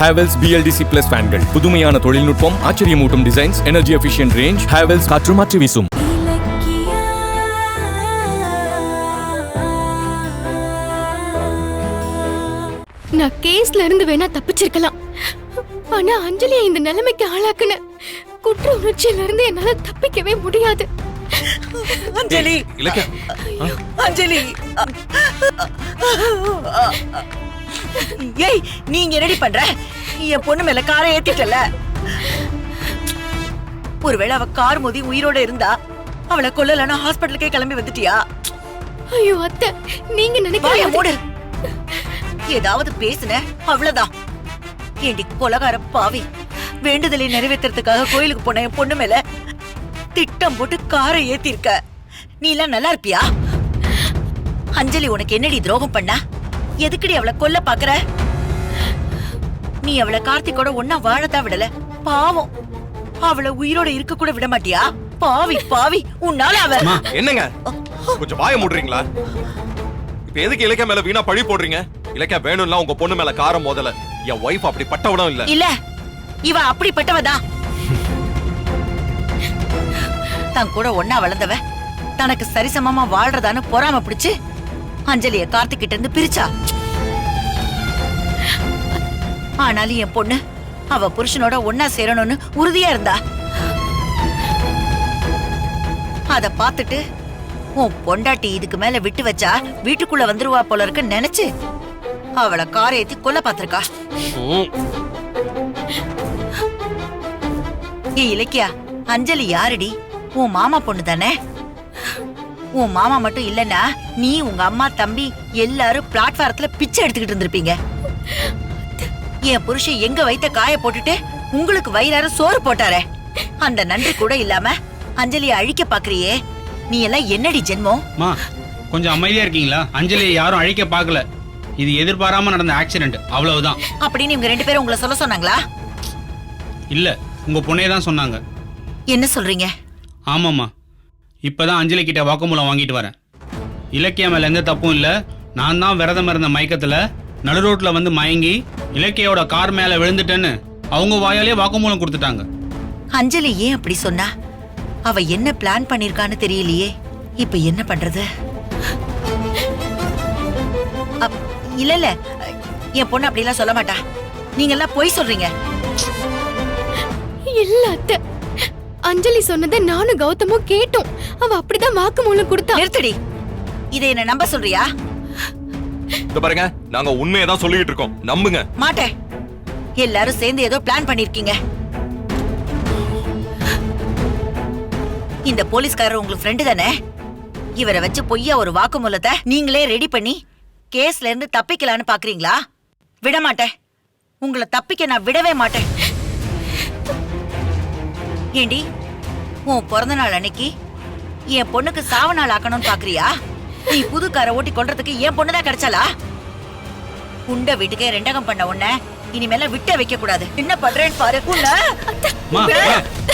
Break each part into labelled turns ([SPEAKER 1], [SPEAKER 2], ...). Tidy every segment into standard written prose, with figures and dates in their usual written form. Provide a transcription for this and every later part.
[SPEAKER 1] Havells BLDC Plus ஃபேன்கள் புதுமையான தொழில்நுட்பம், ஆச்சரியமூட்டும் designs, energy efficient range. Havells காற்று மாற்றி வீசும்.
[SPEAKER 2] நான் கேஸ்ல இருந்து வேணா தப்பிச்சிருக்கலாம், ஆனா அஞ்சலியை இந்த நிலைமைக்கு ஆளாக்குன குற்ற உணர்ச்சியில இருந்து என்னால தப்பிக்கவே முடியாது.
[SPEAKER 3] அஞ்சலி, அஞ்சலி, ஏய் நீங்க என்னடி பண்ற? என் பொண்ணு மேல காரை ஏத்திட்டல. ஒருவேளை அவ கார் மோதி உயிரோட இருந்தா அவளை கொல்லலன்னா ஹாஸ்பிட்டலுக்கே கிளம்பி வந்துட்டியா?
[SPEAKER 2] ஐயோ அத்தை, நீங்க நினைக்கிறீங்க
[SPEAKER 3] ஏதாவது பேசுன அவ்வளவுதான். ஏண்டி கொலகார பாவி, வேண்டுதலை நிறைவேற்றுறதுக்காக கோயிலுக்கு போன என் பொண்ணு மேல திட்டம் போட்டு காரை ஏத்தி இருக்க. நீ எல்லாம் நல்லா இருப்பியா? அஞ்சலி உனக்கு என்னடி துரோகம் பண்ணா? எதுக்குடி அவளை கொல்ல பாக்குற? நீ அவளை கார்த்திகோட ஒன்னா வாழத்தான் விடல. பாவம், அவளை உயிரோட இருக்க கூட விட மாட்டியா? பாவி பாவி, உன்னால அவ.
[SPEAKER 4] என்னங்க கொஞ்சம் வாய மூடுறீங்களா? இப்ப எதுக்கு இலக்கிய மேல வீணா பழி போடுறீங்க? இலக்கிய வேணும்னா உங்க பொண்ணு மேல காரம் மோதல. என் வைஃப் அப்படி பட்டவனும் இல்ல.
[SPEAKER 3] இல்ல, இவ அப்படிப்பட்டவதான். தன் கூட ஒன்னா வளர்ந்தவ தனக்கு சரிசமமா வாழ்றதான்னு பொறாம பிடிச்சு அஞ்சலிய கார்த்திக் கிட்ட இருந்து பிரிச்சா. ஆனாலும் என் பொண்ணு அவ புருஷனோட ஒன்னா சேரணும்னு உறுதியா இருந்தா. அத பாத்துட்டு உன் பொண்டாட்டி இதுக்கு மேல விட்டு வச்சா வீட்டுக்குள்ள வந்துருவா போல இருக்கு நினைச்சு அவளை காரை ஏத்தி கொல்ல பாத்திருக்கா. ஏ இலக்கியா, அஞ்சலி யாருடி? உன் மாமா பொண்ணு தானே? உன் மாமா மட்டும் இல்லன்னா நீ, உங்க அம்மா, தம்பி எல்லாரும் பிளாட்பாரத்துல பிச்சை எடுத்துக்கிட்டு இருந்திருப்பீங்க. என் புருஷன் எங்க வைத்த காய போட்டுட்டு உங்களுக்கு வயிறார சோறு போட்டாரே, அந்த நன்றி கூட இல்லாம அஞ்சலியை அழிக்க பாக்குறியே, நீ எல்லாம் என்னடி ஜென்மம்?
[SPEAKER 5] கொஞ்சம் அமைதியா இருக்கீங்களா? அஞ்சலியை யாரும் அழிக்க பாக்கல, இது எதிர்பாராம நடந்த ஆக்சிடென்ட், அவ்வளவுதான்.
[SPEAKER 3] அப்படின்னு இவங்க ரெண்டு பேரும் உங்களை சொல்ல சொன்னாங்களா?
[SPEAKER 5] இல்ல, உங்க பொண்ணே தான் சொன்னாங்க.
[SPEAKER 3] என்ன சொல்றீங்க?
[SPEAKER 5] ஆமாம்மா, இப்பதான் அஞ்சலி கிட்ட வாக்குமூலம் வாங்கிட்டு வரேன். இலக்கியா மேல எந்த தப்பும் இல்ல. நான் தான் விரதம் இருந்த மயக்கத்துல நடு ரோட்ல வந்து மயங்கி இலக்கியோட கார் மேல விழுந்துட்டேன்னு அவங்க வாயாலே வாக்குமூலம் கொடுத்துட்டாங்க.
[SPEAKER 3] அஞ்சலி ஏன் அப்படி சொன்னா? அவ என்ன பிளான் பண்ணிருக்கான்னு தெரியலையே. இப்ப என்ன பண்றது? இல்ல இல்ல, என் பொண்ணு அப்படி எல்லாம் சொல்ல மாட்டா. நீங்க எல்லாம் பொய் சொல்றீங்க.
[SPEAKER 2] இல்ல அத்தை, அஞ்சலி சொன்னதை நானும் கௌதமும் கேட்டோம். அவ அப்படிதான் வாக்குமூலம் கொடுத்தா.
[SPEAKER 3] நிறுத்தடி, இதை என்ன நம்ப சொல்றியா?
[SPEAKER 4] இத பாருங்க, நாங்க உண்மையை தான் சொல்லிட்டு இருக்கோம், நம்புங்க.
[SPEAKER 3] மாட்டேன். எல்லாரும் சேர்ந்து ஏதோ பிளான் பண்ணிருக்கீங்க. இந்த போலீஸ்காரர் உங்களுக்கு ஃப்ரெண்டு தானே? இவரை வச்சு பொய்யா ஒரு வாக்குமூலத்தை நீங்களே ரெடி பண்ணி கேஸ்ல இருந்து தப்பிக்கலான்னு பாக்குறீங்களா? விட மாட்டேன். உங்களை தப்பிக்க நான் விடவே மாட்டேன். ஏண்டி, உன் பிறந்த நாள் அன்னைக்கு என் பொண்ணுக்கு சாவ நாள் ஆக்கணும்னு பாக்குறியா? நீ புது காரை ஓட்டி கொள்றதுக்கு என் பொண்ணுதான் கிடைச்சாலா? உண்ட வீட்டுக்கே ரெண்டகம் பண்ண உன்ன இனிமேல விட்ட வைக்க கூடாது. என்ன பண்றேன்னு பாரு.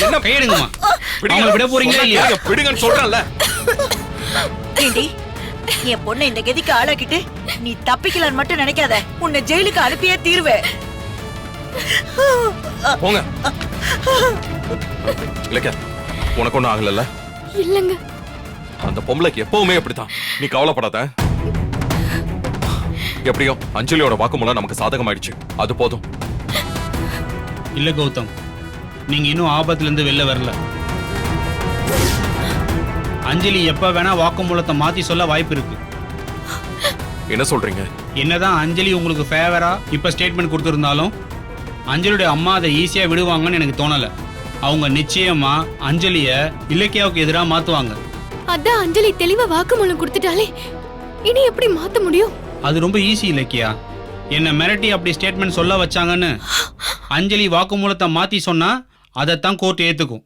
[SPEAKER 5] என்ன கையெடுங்கம்மா, விட போறீங்களா இல்லையா?
[SPEAKER 4] விடுங்கன்னு சொல்றேன்ல.
[SPEAKER 3] ஏண்டி, என் பொண்ணை இந்த கதிக்கு ஆளாக்கிட்டு நீ தப்பிக்கலான்னு மட்டும் நினைக்காத. உன்னை ஜெயிலுக்கு அனுப்பியே தீர்வே.
[SPEAKER 4] போங்க. இலக்கியா, உனக்கு ஒண்ணும் ஆகல?
[SPEAKER 2] இல்லங்க,
[SPEAKER 4] அந்த பொம்பளைக்கு எப்பவுமே அப்படித்தான். நீ கவலைப்படாத. எப்படியோ அஞ்சலியோட வாக்குமூலம் நமக்கு சாதகமாயிடுச்சு, அது போதும்.
[SPEAKER 5] இல்ல கௌதம், நீங்க இன்னும் ஆபத்துல இருந்து வெளில வரல. அஞ்சலி எப்ப வேணா வாக்குமூலத்தை மாத்தி சொல்ல வாய்ப்பு இருக்கு.
[SPEAKER 4] என்ன சொல்றீங்க?
[SPEAKER 5] என்னதான் அஞ்சலி உங்களுக்கு ஃபேவரா இப்ப ஸ்டேட்மெண்ட் கொடுத்திருந்தாலும் அஞ்சலியோட அம்மா அதை ஈஸியா விடுவாங்கன்னு எனக்கு தோணல. அவங்க நிச்சயமா அஞ்சலிய இலக்கியாவுக்கு எதிராக மாத்துவாங்க.
[SPEAKER 2] அதான் அஞ்சலி தெளிவா வாக்குமூலம் கொடுத்துட்டாலே, இனி எப்படி மாத்த முடியும்?
[SPEAKER 5] அது ரொம்ப ஈஸி இலக்கியா. என்ன மிரட்டி அப்படி ஸ்டேட்மெண்ட் சொல்ல வச்சாங்கன்னு அஞ்சலி வாக்குமூலத்தை மாத்தி சொன்னா அதைத்தான் கோர்ட் ஏத்துக்கும்.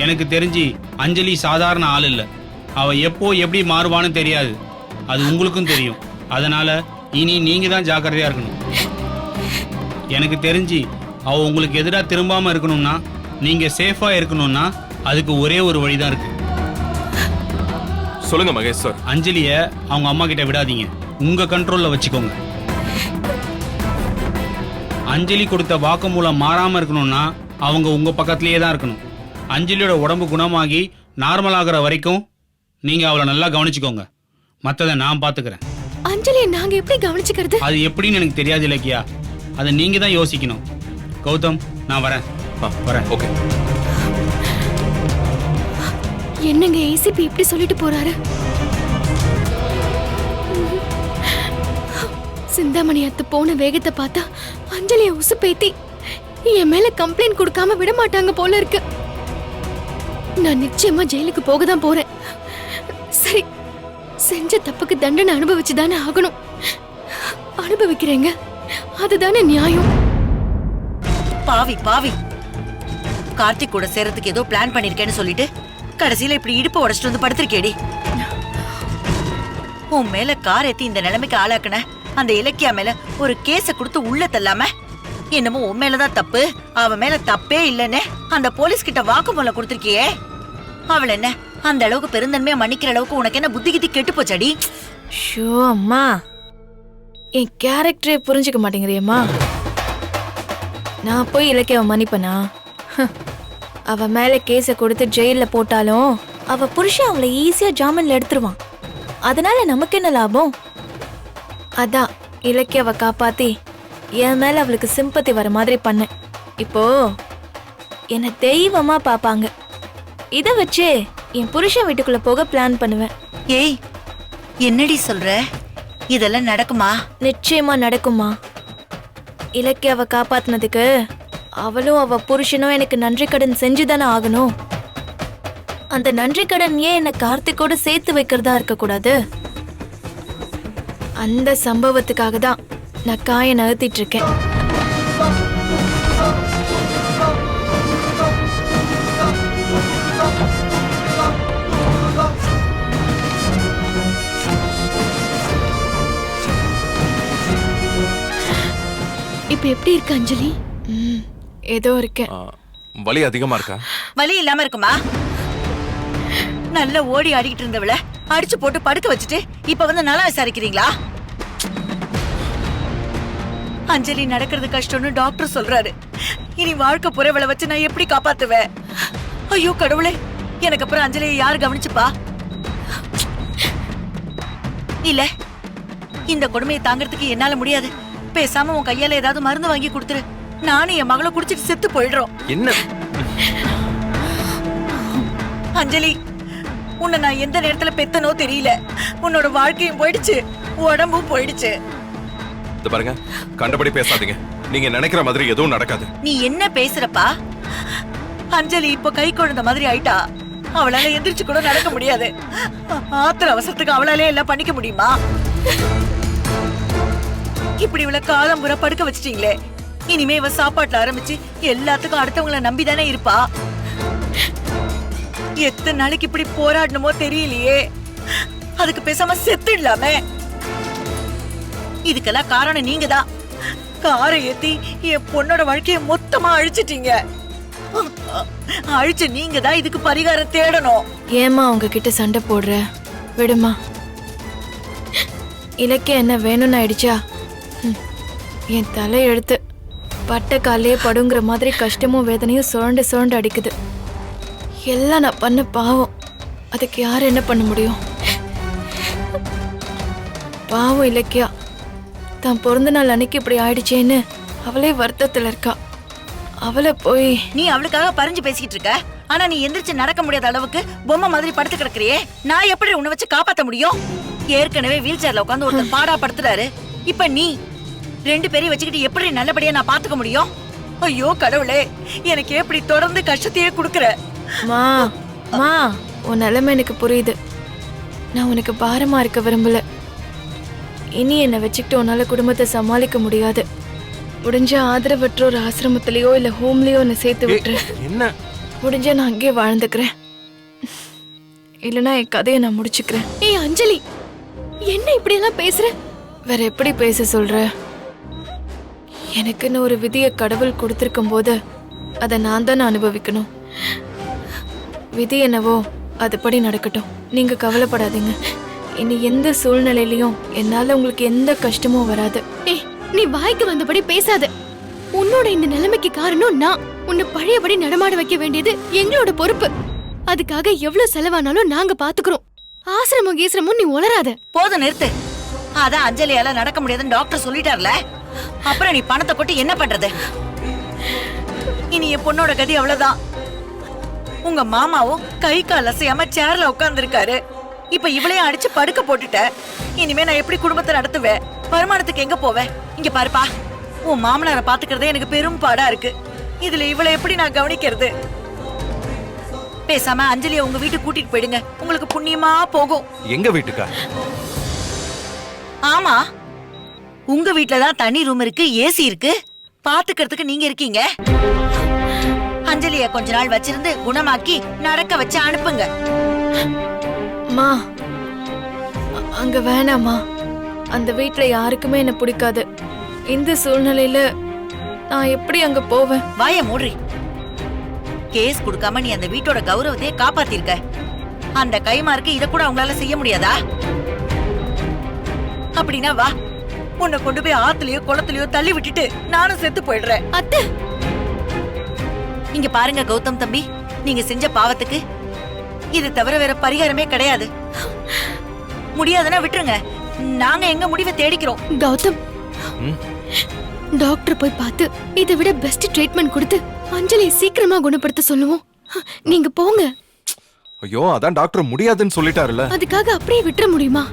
[SPEAKER 5] எனக்கு தெரிஞ்சு அஞ்சலி சாதாரண ஆள் இல்ல. அவ எப்போ எப்படி மாறுவான்னு தெரியாது, அது உங்களுக்கும் தெரியும். அதனால இனி நீங்க தான் ஜாக்கிரதையா இருக்கணும். எனக்கு தெரிஞ்சு அவ உங்களுக்கு எதிராக திரும்பாம இருக்கணும்னா, நீங்க சேஃபா இருக்கணும்னா அதுக்கு ஒரே ஒரு வழிதான் இருக்கு.
[SPEAKER 4] சொல்லுங்க மகேஷ் சார்.
[SPEAKER 5] அஞ்சலிய அவங்க அம்மா கிட்ட விடாதீங்க, உங்க கண்ட்ரோல்ல வச்சுக்கோங்க. அஞ்சலி கொடுத்த வாக்குமூலம் மாறாம இருக்கணும்னா அவங்க உங்க பக்கத்திலேயே தான் இருக்கணும். அஞ்சலியோட உடம்பு குணமாகி நார்மல் ஆகுற வரைக்கும் நீங்க அவளை நல்லா கவனிச்சுக்கோங்க. மற்றதை நான் பாத்துக்கிறேன்.
[SPEAKER 2] அஞ்சலியை நாங்க எப்படி கவனிச்சுக்கிறது?
[SPEAKER 5] அது எப்படின்னு எனக்கு தெரியாது இலக்கியா. அதை நீங்க தான் யோசிக்கணும். கௌதம், நான் வரேன். வரேன்.
[SPEAKER 4] ஓகே.
[SPEAKER 2] என்னங்க ஏசிபி இப்படி சொல்லிட்டு போறாரு? சிந்தாமணி அத்து போன வேகத்தை பார்த்தா அஞ்சலியை உசுப்பேத்தி என் மேல கம்ப்ளைண்ட் கொடுக்காம விட மாட்டாங்க போல இருக்கு. நான் நிச்சயமா ஜெயிலுக்கு போக தான் போறேன். சரி, செஞ்ச தப்புக்கு தண்டனை அனுபவிச்சுதானே ஆகணும். அனுபவிக்கிறேங்க, அதுதானே நியாயம்.
[SPEAKER 3] பாவி பாவி, கார்த்திக் கூட சேர்றதுக்கு ஏதோ பிளான் பண்ணிருக்கேன்னு சொல்லிட்டு கடைசியில இப்படி இடுப்பு உடைச்சிட்டு வந்து படுத்திருக்கேடி. உன் மேல கார் ஏத்தி இந்த நிலைமைக்கு ஆளாக்குன அந்த இலக்கியா மேல ஒரு கேஸ கொடுத்து உள்ள தள்ளாம என்னமோ உன் மேலதான் தப்பு, அவன் மேல தப்பே இல்லன்னு அந்த போலீஸ் கிட்ட வாக்குமூலம் கொடுத்திருக்கியே. அவள் என்ன அந்த அளவுக்கு பெருந்தன்மையா மன்னிக்கிற அளவுக்கு உனக்கு என்ன புத்தி கித்தி கெட்டு போச்சடி?
[SPEAKER 6] ஷோ அம்மா, என் கேரக்டரே புரிஞ்சுக்க மாட்டேங்கிறியம்மா. நான் போய் இலக்கியாவை மன்னிப்பனா? அவ மேல கேஸ கொடுத்து ஜெயில போட்டாலும் அவ புருஷன் அவளை ஈஸியா ஜாமீன்ல எடுத்துருவான். அதனால நமக்கு என்ன லாபம்? அதான் இலக்கியாவை காப்பாத்தி என் மேல அவளுக்கு சிம்பத்தி வர மாதிரி பண்ண. இப்போ என்ன தெய்வமா பாப்பாங்க. இத வச்சு என் புருஷன் வீட்டுக்குள்ள போக பிளான் பண்ணுவேன்.
[SPEAKER 3] ஏய், என்னடி சொல்ற? இதெல்லாம் நடக்குமா?
[SPEAKER 6] நிச்சயமா நடக்குமா. இலக்கியாவை காப்பாத்தினதுக்கு அவளும் அவ புருஷனும் எனக்கு நன்றி கடன் செஞ்சுதானே ஆகணும். அந்த நன்றி கடன் ஏன் என்ன கார்த்திகோட சேர்த்து வைக்கிறதா இருக்க கூடாது? அந்த சம்பவத்துக்காக தான் நான் காய நகர்த்திட்டு இருக்கேன்.
[SPEAKER 2] இப்ப எப்படி இருக்கு அஞ்சலி?
[SPEAKER 6] ஏதோ இருக்கேன்.
[SPEAKER 4] வலி அதிகமா இருக்கா?
[SPEAKER 3] வலி இல்லாம இருக்குமா? நல்ல ஓடி ஆடிக்கிட்டு இருந்தவள அடிச்சு போட்டு படுக்க வச்சுட்டு இப்ப வந்து நல்லா விசாரிக்கிறீங்களா? அஞ்சலி நடக்கிறது கஷ்டம்னு டாக்டர் சொல்றாரு. இனி வாழ்க்கை புறவளை வச்சு நான் எப்படி காப்பாத்துவேன்? ஐயோ கடவுளே, எனக்கு அப்புறம் அஞ்சலியை யாரு கவனிச்சுப்பா? இல்ல, இந்த கொடுமையை தாங்கறதுக்கு என்னால முடியாது. பேசாம உன் கையால ஏதாவது மருந்து வாங்கி கொடுத்துரு. நானும் என் மகளை குடிச்சிட்டு செத்து போயிடுறோம்.
[SPEAKER 4] என்ன
[SPEAKER 3] அஞ்சலி, உன்னை நான் எந்த நேரத்துல பெத்தனோ தெரியல. உன்னோட வாழ்க்கையும் போயிடுச்சு, உடம்பும் போயிடுச்சு.
[SPEAKER 4] இது பாருங்க, கண்டபடி பேசாதீங்க. நீங்க நினைக்கிற மாதிரி எதுவும் நடக்காது.
[SPEAKER 3] நீ என்ன பேசுறப்பா? அஞ்சலி இப்ப கை குழந்தை மாதிரி ஆயிட்டா. அவளால எந்திரிச்சு கூட நடக்க முடியாது. ஆத்திர அவசரத்துக்கு அவளாலே எல்லாம் பண்ணிக்க முடியுமா? இப்படி இவளை காலம் பூரா படுக்க வச்சிட்டீங்களே. இனிமே இவ சாப்பாட்டுல ஆரம்பிச்சு எல்லாத்துக்கும் அடுத்தவங்களை நம்பிதானே இருப்பா. எத்தனை நாளைக்கு இப்படி போராடணுமோ தெரியலையே. அதுக்கு பேசாம செத்துடலாமே. இதுக்கெல்லாம் காரணம் நீங்க தான். காரை ஏத்தி என் பொண்ணோட வாழ்க்கைய மொத்தமா அழிச்சிட்டீங்க. அழிச்சு நீங்க தான் இதுக்கு பரிகாரம் தேடணும்.
[SPEAKER 6] ஏமா உங்ககிட்ட சண்டை போடுற? விடுமா. இலக்கியம் என்ன வேணும்னு ஆயிடுச்சா? என் தலை எடுத்து பட்ட காலையே படுங்கிற மாதிரி கஷ்டமும் வேதனையும் சுரண்டு சுரண்டு அடிக்குது. எல்லாம் நான் பண்ண பாவம். அதுக்கு யார் என்ன பண்ண முடியும்? பாவம் இலக்கியா, தான் பிறந்த நாள் அன்னைக்கு இப்படி ஆயிடுச்சேன்னு அவளே வருத்தத்துல இருக்கா. அவளை போய்
[SPEAKER 3] நீ அவளுக்காக பறிஞ்சு பேசிக்கிட்டு இருக்க. ஆனா நீ எந்திரிச்சு நடக்க முடியாத அளவுக்கு பொம்மை மாதிரி படுத்து கிடக்குறியே. நான் எப்படி உன்னை வச்சு காப்பாத்த முடியும்? ஏற்கனவே வீல் சேர்ல உட்காந்து ஒருத்தர் பாடா படுத்துறாரு. இப்ப நீ ரெண்டு பேரையும் வச்சுக்கிட்டு எப்படி நல்லபடியா நான் பாத்துக்க முடியும்? ஐயோ கடவுளே, எனக்கு எப்படி தொடர்ந்து கஷ்டத்தையே குடுக்கற?
[SPEAKER 6] மா மா, உன் நிலைமை எனக்கு புரியுது. நான் உனக்கு பாரமா இருக்க விரும்பல. இனி என்னை வச்சுக்கிட்டு உன்னால குடும்பத்தை சமாளிக்க முடியாது. முடிஞ்ச ஆதரவற்றோர் ஆசிரமத்திலயோ இல்ல ஹோம்லயோ என்னை சேர்த்து விட்டுரு.
[SPEAKER 4] என்ன?
[SPEAKER 6] முடிஞ்சா நான் அங்கேயே வாழ்ந்துக்கிறேன். இல்லைன்னா என் கதையை நான் முடிச்சுக்கிறேன்.
[SPEAKER 2] ஏய் அஞ்சலி, என்ன இப்படி எல்லாம் பேசுற?
[SPEAKER 6] வேற எப்படி பேச சொல்ற? எனக்குன்னு ஒரு விதியை கடவுள் கொடுத்திருக்கும் போது அதை நான் தானே அனுபவிக்கணும். விதி என்னவோ அதுபடி நடக்கட்டும். நீங்க கவலைப்படாதீங்க. இனி எந்த சூழ்நிலையிலயும் என்னால உங்களுக்கு எந்த கஷ்டமும் வராது.
[SPEAKER 2] ஏய், நீ வாய்க்கு வந்தபடி பேசாத. உன்னோட இந்த நிலைமைக்கு காரணம் நான். உன்னை பழையபடி நடமாட வைக்க வேண்டியது எங்களோட பொறுப்பு. அதுக்காக எவ்வளவு செலவானாலும் நாங்க பாத்துக்கிறோம். ஆசிரமம் கீசிரமும் நீ உளராத.
[SPEAKER 3] போதும் நிறுத்து. அதான் அஞ்சலியால நடக்க முடியாதுன்னு டாக்டர் சொல்லிட்டார்ல. அப்புறம் நீ பணத்தை கொட்டி என்ன பண்றது? இனி என் பொண்ணோட கதி அவ்வளவுதான். உங்க மாமாவும் கை கால் அசையாம சேர்ல உட்கார்ந்து இருக்காரு. இப்ப இவளையும் அடிச்சு படுக்க போட்டுட்ட. இனிமே நான் எப்படி குடும்பத்தை நடத்துவேன்? வருமானத்துக்கு எங்க போவேன்? இங்க பாருப்பா, உன் மாமனாரை பாத்துக்கிறதே எனக்கு பெரும் பாடா இருக்கு. இதுல இவளை எப்படி நான் கவனிக்கிறது? பேசாம அஞ்சலியை உங்க வீட்டுக்கு கூட்டிட்டு போயிடுங்க. உங்களுக்கு புண்ணியமா போகும்.
[SPEAKER 4] எங்க வீட்டுக்கா?
[SPEAKER 3] ஆமா, உங்க வீட்டுலதான் தனி ரூம் இருக்கு, ஏசி இருக்கு, பாத்துக்கிறதுக்கு நீங்க இருக்கீங்க. அஞ்சலிய கொஞ்ச நாள் வச்சிருந்து குணமாக்கி நடக்க வச்சு அனுப்புங்க.
[SPEAKER 6] மா அங்க வேணாமா. அந்த வீட்ல யாருக்குமே என்ன பிடிக்காது. இந்த சூழ்நிலையில நான் எப்படி அங்க போவேன்?
[SPEAKER 3] வாய மூடுறி. கேஸ் கொடுக்காம நீ அந்த வீட்டோட கௌரவத்தையே காப்பாத்திருக்க. அந்த கைமாருக்கு இத கூட அவங்களால செய்ய முடியாதா? அப்படின்னா வா, உன்னை கொண்டு போய் ஆத்துலயோ குளத்துலயோ தள்ளி விட்டுட்டு நானும் செத்து போயிடுறேன்.
[SPEAKER 2] அத்தை,
[SPEAKER 3] இங்க பாருங்க கௌதம் தம்பி, நீங்க செஞ்ச பாவத்துக்கு இது தவிர வேற பரிகாரமே கிடையாது. முடியாதுன்னா விட்டுருங்க, நாங்க எங்க முடிவை தேடிக்கிறோம்.
[SPEAKER 2] கௌதம், டாக்டர் போய் பார்த்து இதை விட பெஸ்ட் ட்ரீட்மெண்ட் கொடுத்து அஞ்சலியை சீக்கிரமா குணப்படுத்த சொல்லுவோம். நீங்க போங்க.
[SPEAKER 4] ஐயோ, அதான் டாக்டர் முடியாதுன்னு சொல்லிட்டாருல.
[SPEAKER 2] அதுக்காக அப்படியே விட்டுற முடியுமா?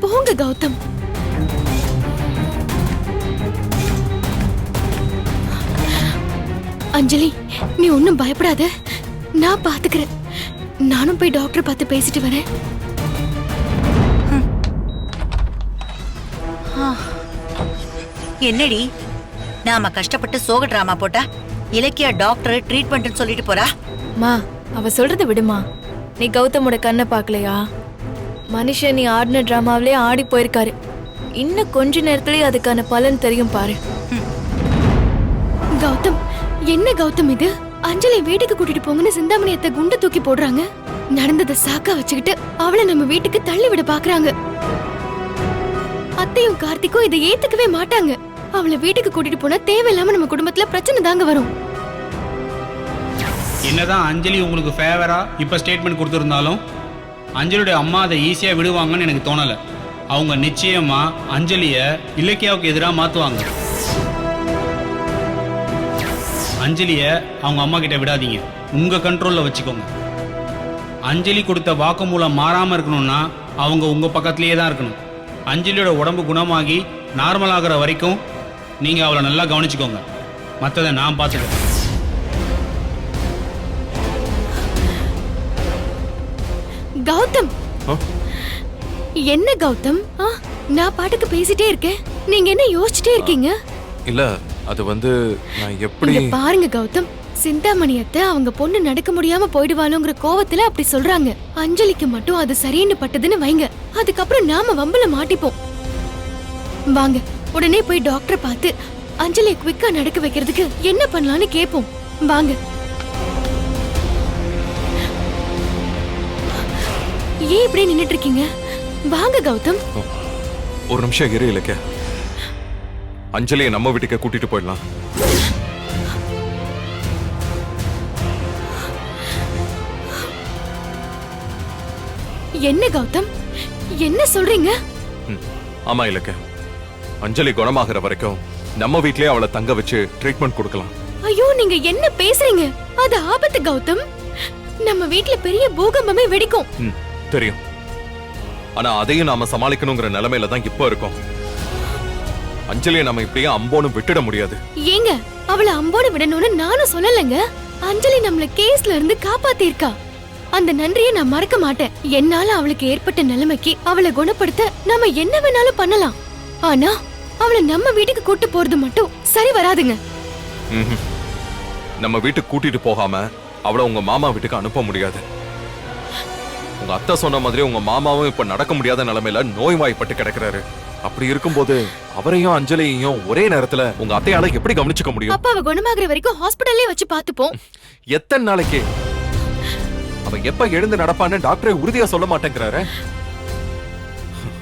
[SPEAKER 2] போங்க கௌதம். அஞ்சலி, நீ ஒன்னும் பயப்படாத, நான் பாத்துக்கிறேன். நானும் போய் டாக்டர் பார்த்து பேசிட்டு வரேன்.
[SPEAKER 3] என்னடி நாம கஷ்டப்பட்டு சோக டிராமா போட்டா இலக்கியா டாக்டர் ட்ரீட்மெண்ட் சொல்லிட்டு போறா?
[SPEAKER 6] மா அவ சொல்றத விடுமா. நீ கௌதமோட கண்ணை பார்க்கலையா? மனுஷன் நீ ஆடின டிராமாவிலே ஆடி போயிருக்காரு. இன்னும் கொஞ்ச நேரத்திலேயே அதுக்கான பலன் தெரியும் பாரு.
[SPEAKER 2] கௌதம், என்ன கௌதம் இது? அஞ்சலி வீட்டுக்கு கூட்டிட்டு போங்கன்னு சிந்தாமணி அத்தை குண்டை தூக்கி போடுறாங்க. நடந்ததை சாக்கா வச்சுக்கிட்டு அவளை நம்ம வீட்டுக்கு தள்ளி விட பாக்குறாங்க. அத்தையும் கார்த்திக்கும் இதை ஏத்துக்கவே மாட்டாங்க. அவளை வீட்டுக்கு கூட்டிட்டு போனா தேவையில்லாம நம்ம குடும்பத்துல பிரச்சனை தாங்க வரும்.
[SPEAKER 5] என்னதான் அஞ்சலி உங்களுக்கு ஃபேவரா இப்ப ஸ்டேட்மெண்ட் கொடுத்திருந்தாலும் அஞ்சலியோட அம்மா அதை ஈஸியா விடுவாங்கன்னு எனக்கு தோணல. அவங்க நிச்சயமா அஞ்சலிய இலக்கியாவுக்கு எதிராக மாத்துவாங்க. அஞ்சலிய அவங்க அம்மா கிட்ட விடாதீங்க, உங்க கண்ட்ரோல்ல வச்சுக்கோங்க. அஞ்சலி கொடுத்த வாக்குமூலம் மாறாம இருக்கணும்னா அவங்க உங்க பக்கத்திலேயே தான் இருக்கணும். அஞ்சலியோட உடம்பு குணமாகி நார்மல் ஆகிற வரைக்கும் நீங்க அவளை நல்லா கவனிச்சுக்கோங்க. மற்றதை நான் பார்த்துக்கிறேன்.
[SPEAKER 2] கௌதம், என்ன கௌதம்? நான் பாட்டுக்கு பேசிட்டே இருக்கேன், நீங்க என்ன யோசிச்சுட்டே இருக்கீங்க?
[SPEAKER 4] இல்ல, அது வந்து நான் எப்படி...
[SPEAKER 2] இங்க பாருங்க கௌதம், சிந்தாமணி அத்தை அவங்க பொண்ணு நடக்க முடியாம போயிடுவாளோங்கிற கோவத்துல அப்படி சொல்றாங்க. அஞ்சலிக்கு மட்டும் அது சரின்னு பட்டதுன்னு வைங்க, அதுக்கப்புறம் நாம வம்பல மாட்டிப்போம். வாங்க, உடனே போய் டாக்டரை பார்த்து அஞ்சலியை குவிக்கா நடக்க வைக்கிறதுக்கு என்ன பண்ணலாம்னு கேட்போம். வாங்க. ஏன் இப்படி நின்னுட்டு இருக்கீங்க? வாங்க கௌதம்.
[SPEAKER 4] ஒரு நிமிஷம் இரு இலக்கியா. அஞ்சலியை நம்ம வீட்டுக்கு கூட்டிட்டு போயிடலாம்.
[SPEAKER 2] என்ன கௌதம், என்ன சொல்றீங்க?
[SPEAKER 4] ஆமா இலக்கியா, அஞ்சலி குணமாகிற வரைக்கும் நம்ம வீட்லயே அவளை தங்க வச்சு ட்ரீட்மெண்ட் கொடுக்கலாம்.
[SPEAKER 2] ஐயோ, நீங்க என்ன பேசுறீங்க? அது ஆபத்து கௌதம். நம்ம வீட்ல பெரிய பூகம்பமே வெடிக்கும்.
[SPEAKER 4] தெரியும், ஆனா அதையும் நாம சமாளிக்கணுங்கிற நிலைமையில தான் இப்ப இருக்கோம். அஞ்சலியை நம்ம இப்படியே அம்போன்னு விட்டுட முடியாது.
[SPEAKER 2] ஏங்க, அவளை அம்போன்னு விடணும்னு நானும் சொல்லலைங்க. அஞ்சலி நம்மள கேஸ்ல இருந்து காப்பாத்திருக்கா. அந்த நன்றியை நான் மறக்க மாட்டேன். என்னால அவளுக்கு ஏற்பட்ட நிலைமைக்கு அவளை குணப்படுத்த நாம என்ன வேணாலும் பண்ணலாம். ஆனா அவளை நம்ம வீட்டுக்கு கூட்டு போறது மட்டும் சரி வராதுங்க.
[SPEAKER 4] நம்ம வீட்டுக்கு கூட்டிட்டு போகாம அவளை உங்க மாமா வீட்டுக்கு அனுப்ப முடியாது. உங்க அத்தை சொன்ன மாதிரி உங்க மாமாவும் இப்ப நடக்க முடியாத நிலைமையில நோய்வாய்ப்பட்டு கிடக்குறாரு. அப்படி இருக்கும்போது அவரையும் அஞ்சலியையும் ஒரே நேரத்துல உங்க அத்தையால எப்படி கவனிச்சுக்க முடியும்?
[SPEAKER 2] அப்ப அவ குணமாகற வரைக்கும் ஹாஸ்பிடல்லே வச்சு பாத்துப்போம்.
[SPEAKER 4] எத்தனை நாளைக்கு? அவ எப்ப எழுந்து நடப்பான்னு டாக்டரே உறுதியா சொல்ல மாட்டேங்கிறாரு.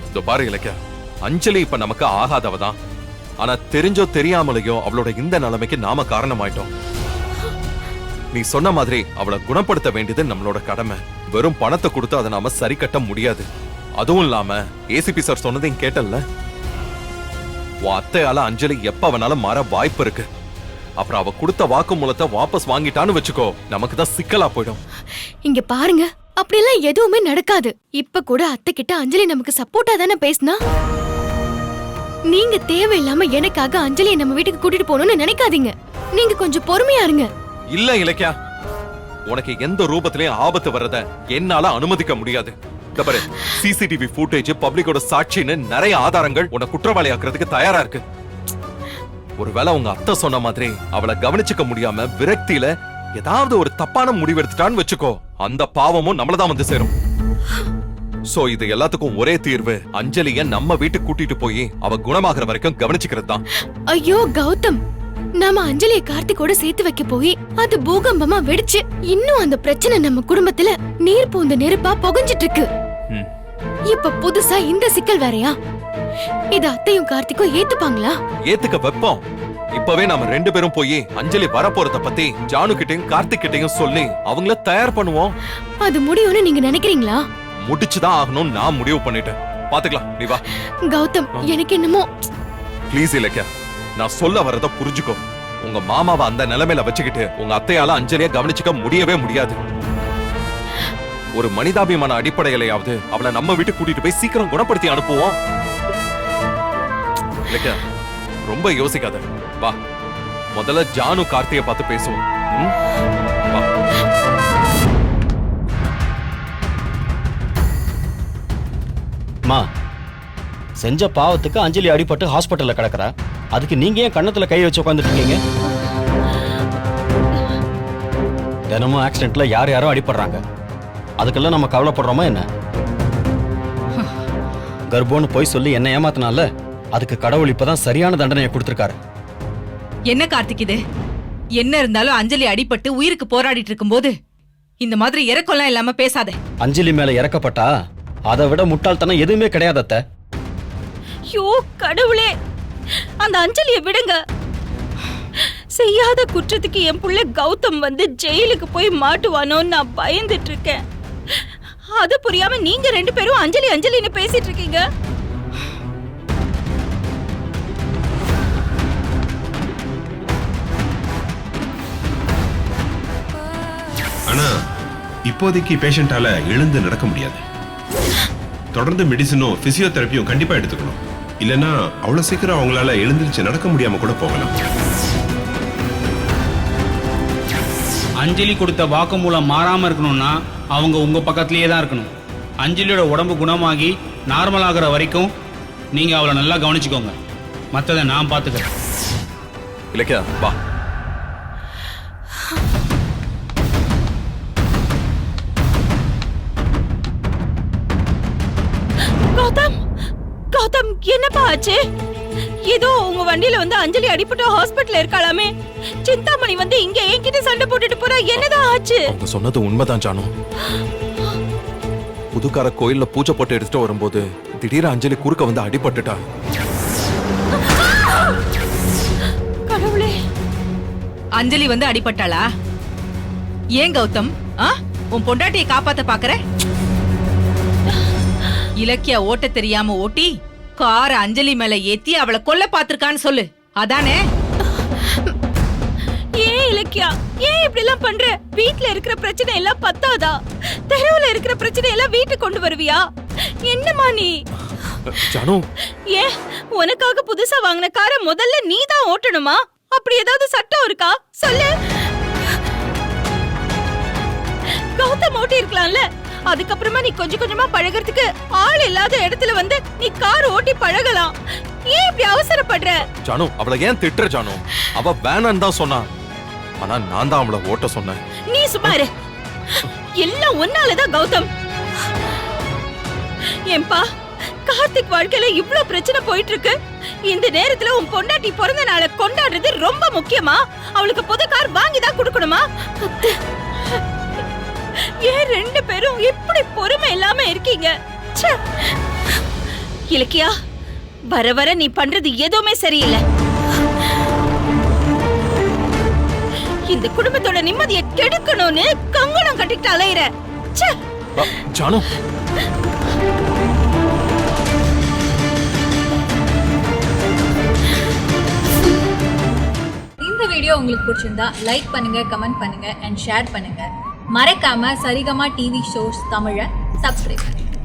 [SPEAKER 4] இதோ பாரு இலக்கியா, அஞ்சலி இப்ப நமக்கு ஆகாதவதான். ஆனா தெரிஞ்சோ தெரியாமலையோ அவளோட இந்த நிலைமைக்கு நாம காரணமாயிட்டோம். நீ சொன்ன மாதிரி அவளை குணப்படுத்த வேண்டியது நம்மளோட கடமை. வெறும் பணத்தை கொடுத்து அதை நாம சரி கட்ட முடியாது. அதுவும் இல்லாம ஏசிபி சார் சொன்னதையும் கேட்டல்ல, உன் அத்தையால அஞ்சலி எப்ப வேணாலும் மாற வாய்ப்பு இருக்கு. அப்புறம் அவ கொடுத்த வாக்குமூலத்தை வாபஸ் வாங்கிட்டான்னு வச்சுக்கோ, நமக்கு தான் சிக்கலா போயிடும்.
[SPEAKER 2] இங்க பாருங்க, அப்படியெல்லாம் எதுவுமே நடக்காது. இப்ப கூட அத்தை கிட்ட அஞ்சலி நமக்கு சப்போர்ட்டா தானே பேசினா. நீங்க தேவையில்லாம எனக்காக அஞ்சலியை நம்ம வீட்டுக்கு கூட்டிட்டு போகணும்னு நினைக்காதீங்க. நீங்க கொஞ்சம் பொறுமையா இருங்க.
[SPEAKER 4] இல்ல இலக்கியா, உனக்கு எந்த ரூபத்திலயும் ஆபத்து வர்றத என்னால அனுமதிக்க முடியாது. சிசிடிவி ஃபுட்டேஜ், பப்ளிக்கோட சாட்சின்னு நிறைய ஆதாரங்கள் உன்னை குற்றவாளி ஆக்குறதுக்கு தயாரா இருக்கு. ஒருவேளை உங்க அத்தை சொன்ன மாதிரி அவளை கவனிச்சுக்க முடியாம விரக்தியில ஏதாவது ஒரு தப்பான முடிவு எடுத்துட்டான்னு வச்சுக்கோ, அந்த பாவமும் நம்மளதான் வந்து சேரும். சோ இது எல்லாத்துக்கும் ஒரே தீர்வு, அஞ்சலிய நம்ம வீட்டுக்கு கூட்டிட்டு போய் அவ குணமாகற வரைக்கும் கவனிச்சுக்கிறது தான்.
[SPEAKER 2] ஐயோ கௌதம், நாம அஞ்சலியை கார்த்திகோட சேர்த்து வைக்க போய் அது பூகம்பமா வெடிச்சு இன்னும் அந்த பிரச்சனை நம்ம குடும்பத்துல நீர் பூந்த நெருப்பா புகஞ்சிட்டு இருக்கு. இப்ப புதுசா இந்த சிக்கல் வேறயா? இது அத்தையும் கார்த்திக்கும் ஏத்துப்பாங்களா?
[SPEAKER 4] ஏத்துக்க வைப்போம். இப்பவே நாம 2 பேரும் போய் அஞ்சலி வரப்போறத பத்தி ஜானு கிட்டையும் கார்த்திக் கிட்டையும் சொல்லி அவங்கள தயார் பண்ணுவோம்.
[SPEAKER 2] அது முடியும்னு நீங்க நினைக்கிறீங்களா?
[SPEAKER 4] முடிச்சுதான் ஆகணும், நான் முடிவு பண்ணிட்டேன். பாத்துக்கலாம், நீ வா.
[SPEAKER 2] கௌதம், எனக்கு என்னமோ.
[SPEAKER 4] ப்ளீஸ் இலக்கியா, நான் சொல்ல வரத புரிஞ்சுக்கோ. உங்க மாமாவை அந்த நிலைமையில வச்சுக்கிட்டு உங்க அத்தையால அஞ்சலிய கவனிச்சுக்க முடியவே முடியாது. ஒரு மனிதாபிமான அடிப்படையிலையாவது அவளை நம்ம வீட்டுக்கு கூட்டிட்டு போய் சீக்கிரம் குணப்படுத்தி அனுப்புவோம். இலக்கியா, ரொம்ப யோசிக்காத, வா. முதல்ல ஜானு கார்த்தியை பார்த்து பேசுவோம். வா.
[SPEAKER 7] மா, செஞ்ச பாவத்துக்கு அஞ்சலி அடிபட்டு ஹாஸ்பிட்டல்ல கிடக்குறா. அதுக்கு நீங்க ஏன் கண்ணத்துல கை வச்சு உட்காந்துட்டு இருக்கீங்க? தினமும் ஆக்சிடென்ட்ல யார் யாரோ அடிபடுறாங்க. அதுக்கெல்லாம் நம்ம கவலைப்படுறோமா என்ன? கர்ப்பம்னு போய் சொல்லி என்ன ஏமாத்தினால அதுக்கு கடவுள் இப்பதான் சரியான தண்டனையை கொடுத்திருக்காரு.
[SPEAKER 8] என்ன கார்த்திக் இது? என்ன இருந்தாலும் அஞ்சலி அடிபட்டு உயிருக்கு போராடிட்டு இருக்கும்போது இந்த மாதிரி இறக்கம்லாம் இல்லாம பேசாத.
[SPEAKER 7] அஞ்சலி மேல இறக்கப்பட்டா அதை விட முட்டாள்தனம் எதுவுமே கிடையாது அத்தை.
[SPEAKER 9] ஐயோ கடவுளே, அந்த அஞ்சலியை விடுங்க. செய்யாத குற்றத்துக்கு என் புள்ள கௌதம் வந்து ஜெயிலுக்கு போய் மாட்டுவானோன்னு நான் பயந்துட்டு இருக்கேன். அது புரியாம நீங்க 2 பேரும் அஞ்சலி அஞ்சலின்னு பேசிட்டு இருக்கீங்க.
[SPEAKER 10] ஆனா இப்போதைக்கு பேஷண்டால எழுந்து நடக்க முடியாது. தொடர்ந்து மெடிசனும் பிசியோதெரப்பியும் கண்டிப்பா எடுத்துக்கணும். இல்லனா அவ்வளவு சீக்கிரம் அவங்களால எழுந்திருச்சு நடக்க முடியாம கூட போகலாம்.
[SPEAKER 5] அஞ்சலி கொடுத்த வாக்குமூலம் மாறாம இருக்கணும்னா அவங்க உங்க பக்கத்திலேயே தான் இருக்கணும். அஞ்சலியோட உடம்பு குணமாகி நார்மல் ஆகிற வரைக்கும் நீங்க அவளை நல்லா கவனிச்சுக்கோங்க. மற்றதை நான் பார்த்துக்கிறேன்.
[SPEAKER 4] இலக்கியா, வா.
[SPEAKER 9] கௌதம், கௌதம் என்னப்பா ஆச்சு? ஏதோ உங்க வண்டியில வந்து அஞ்சலி அடிபட்டு ஹாஸ்பிட்டல்ல இருக்காளாமே. சிந்தாமணி வந்து இங்க என்கிட்ட சண்டை போட்டுட்டு போறா. என்னதான் ஆச்சு?
[SPEAKER 4] அவங்க சொன்னது உண்மைதான் ஜானு. புதுக்கார கோயில்ல பூஜை போட்டு எடுத்துட்டு வரும்போது திடீர் அஞ்சலி குறுக்க வந்து அடிபட்டுட்டா.
[SPEAKER 9] கடவுளே,
[SPEAKER 8] அஞ்சலி வந்து அடிபட்டாளா? ஏன் கௌதம், உன் பொண்டாட்டியை காப்பாத்த பாக்குற? இலக்கியா ஓட்ட தெரியாம ஓட்டி கார அஞ்சலி மேல ஏத்தி அவளை கொல்ல பாத்திருக்கான்னு சொல்லு, அதானே?
[SPEAKER 9] ஏன் இலக்கியா, ஏன் இப்படி எல்லாம் பண்ற? வீட்ல இருக்கிற பிரச்சனை எல்லாம் பத்தாதா? தெருவுல இருக்கிற பிரச்சனை எல்லாம் வீட்டுக்கு கொண்டு வருவியா? என்னமா நீ?
[SPEAKER 4] ஜானு,
[SPEAKER 9] ஏன் உனக்காக புதுசா வாங்கின கார முதல்ல நீ தான் ஓட்டணுமா? அப்படி ஏதாவது சட்டம் இருக்கா? சொல்லு. கௌதம் ஓட்டி இருக்கலாம்ல. அதுக்கப்புறமா நீ கொஞ்சம் கொஞ்சமா பழகிறதுக்கு ஆள் இல்லாத இடத்துல வந்து நீ கார் ஓட்டி பழகலாம். ஏன் இப்படி அவசரப்படுற?
[SPEAKER 4] ஜானு, அவளை ஏன் திட்டுற ஜானு? அவ வேணான்னு தான் சொன்னா. ஆனா நான் தான் அவளை ஓட்ட சொன்னேன்.
[SPEAKER 9] நீ சும்மா இரு. எல்லாம் ஒன்னாலதான் கௌதம். ஏன்பா, கார்த்திக் வாழ்க்கையில இவ்ளோ பிரச்சனை போயிட்டு இருக்கு. இந்த நேரத்துல உன் பொண்டாட்டி பிறந்த நாளை கொண்டாடுறது ரொம்ப முக்கியமா? அவளுக்கு புது கார் வாங்கி தான் கொடுக்கணுமா? ஏன் 2 பேரும் இப்படி பொறுமை இல்லாம இருக்கீங்க? இலக்கியா, வர வர நீ பண்றது எதுவுமே சரியில்லை. இந்த குடும்பத்தோட நிம்மதியை கெடுக்கணும்னு கங்கணம் கட்டிட்டு அலையிற. ச்சே.
[SPEAKER 4] ஜானு
[SPEAKER 11] இந்த வீடியோ உங்களுக்கு பிடிச்சிருந்தா லைக் பண்ணுங்க, கமெண்ட் பண்ணுங்க அண்ட் ஷேர் பண்ணுங்க. மறக்காம சரிகமா டிவி ஷோஸ் தமிழை சப்ஸ்கிரைப் பண்ணுங்க.